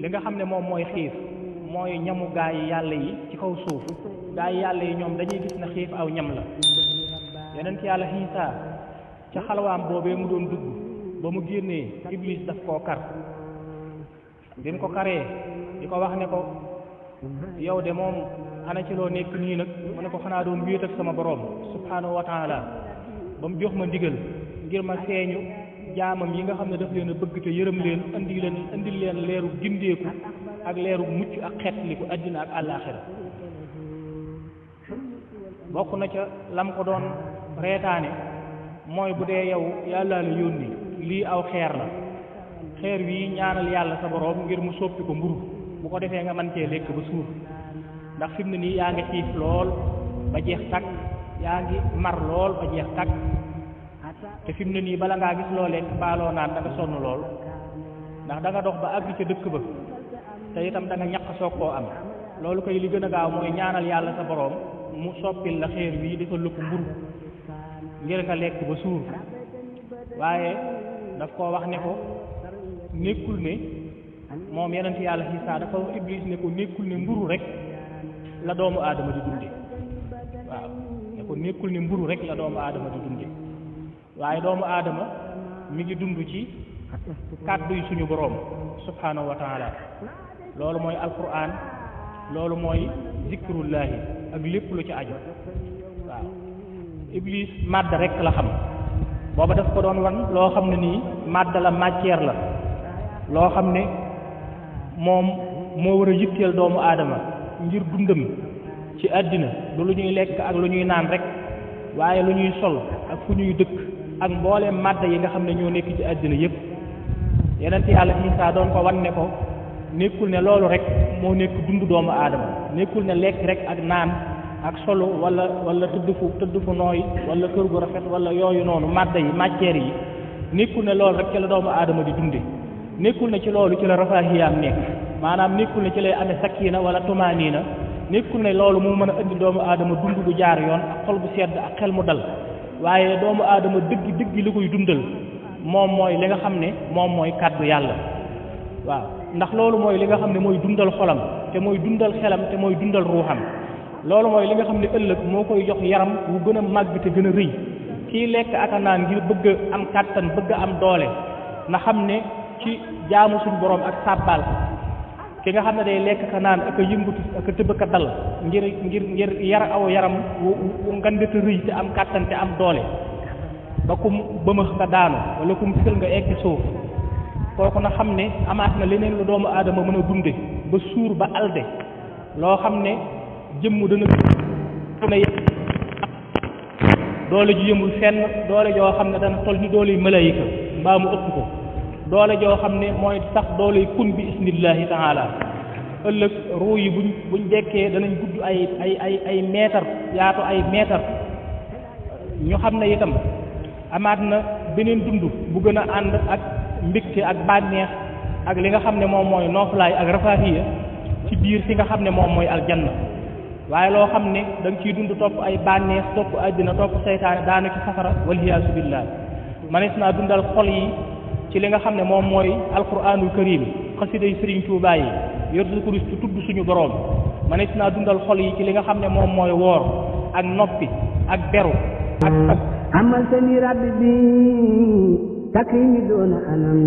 li nga xam ne moom mooy xiif mooy ñamu gaa yi yàlla yi ci kaw suuf gaa yi yàlla yi ñoom dañuy gis na xiif aw ñam la yonent yàlla Iisaa ca xalwaam boobee mu doon dugg ba mu génnee iblis daf koo kar bi mu ko karee di ko wax ne ko yow de moom ana ci loo nekk nii nag mu ne ko xanaa doon wéet ak sama borom subhaanahu wa taala ba mu jox ma ndigal ngir ma feeñu jaamam yi nga xam ne daf leen a bëgg te yërëm leen indil leen leeru gindeeku ak leeru mucc ak xeetliku àddina ak àllaaxira bokk na ca lam ko doon reetaane mooy bu dee yow yàlla la yónni lii aw xeer la xeer wi ñaanal yàlla sa borom ngir mu soppi ko mburu bu ko defee nga mën cee lekk ba suur ndax fi mu ne nii yaa ngi xiif lool ba jeex takk yaa ngi mar lool ba jeex takk te fi mu ne nii bala ngaa gis loo lekk baaloo naan da nga sonn lool ndax da nga dox ba àgg ca dëkk ba te itam da nga ñaq soog koo am loolu koy li gën a gaaw mooy ñaanal yàlla sa borom mu soppil la xeer wi defal la ko mburu ngir nga lekk ba suur waaye daf koo wax ne ko nekkul ne moom yonent yàlla Iisaa dafa wax iblis ne ko nekkul ne mburu rek la doomu aadama di dunde waaw ne ko nekkul ne mburu rek la doomu aadama di dunde waaye doomu aadama mi ngi dund ci kàddu yi suñu boroom subhaanahu wa taala loolu mooy alquran loolu mooy zikrullahi ak lépp lu ci aju waaw iblis màdd rek la xam booba daf ko doon wan loo xam ne nii màdd la matière la loo xam ne moom moo war a yitteel doomu aadama ngir dundam ci àddina du lu ñuy lekk ak lu ñuy naan rek waaye lu ñuy sol ak fu ñuy dëkk ak mbooleem màdd yi nga xam ne ñoo nekk ci àddina yépp yonent yàlla Iisaa doon ko wan ne ko nekkul ne loolu rek moo nekk dund doomu aadama nekkul ne lekk rek ak naan ak solo wala tëdd fu nooy wala kër gu rafet wala yooyu noonu màdd yi matière yi nekkul ne loolu rek ci la doomu aadama di dunde nekkul ne ci loolu ci la rafaahiyaam nekk maanaam nekkul ne ci lay amee sakkiina wala tumaaniina nekkul ne loolu mu mën a indi doomu aadama dund du jaar yoon ak xol bu sedd ak xel mu dal waaye doomu aadama dëgg li koy dundal moom mooy li nga xam ne moom mooy kàddu yàlla waaw ndax loolu mooy li nga xam ne mooy dundal xolam te mooy dundal xelam te mooy dundal ruuxam loolu mooy li nga xam ne ëllëg moo koy jox yaram wu gën a màgg te gën a rëy kii lekk ak a naan ngir bëgg am kàttan bëgg am doole na xam ne ci jaamu suñu borom ak sàbbaal ki nga xam ne day lekk ka naan ak a yëngutu ak a tëb ka dal ngir yar aw yaram wu ngandete rëy te am kàttan te am doole ba kum bëmëx nga daanu wala kum fël nga egg suuf kooku na xam ne amaat na leneen lu doomu aadama mën a dunde ba suur ba alde loo xam ne jëmm dana doole ju yëmul fenn doole joo xam ne dana toll ni doole yu malayika mbaa mu ëpp ko doole joo xam ne mooy sax doole kun bi isnillahi taala ëllëg ruu yi buñ dekkee danañ gudd ay meetar yaatu ay meetar ñu xam ne itam amaat na beneen dund bu gën a ànd ak mbégte ak bànneex ak li nga xam ne moom mooy nooflaay ak rafaahiya ci biir fi nga xam ne moom mooy aljanna waaye loo xam ne da nga ciy dund topp ay bànneex topp àddina topp seytaane daana ci safara waliyaasu billah manees naa dundal xol yi ci li nga xam ne moom mooy alquranul karim xasiday Sëriñ Tuubaa yi yor su kurus tudd suñu boroom manees naa dundal xol yi ci li nga xam ne moom mooy woor ak noppi ak beru ak amal sani rabbi bi takrimi doona anam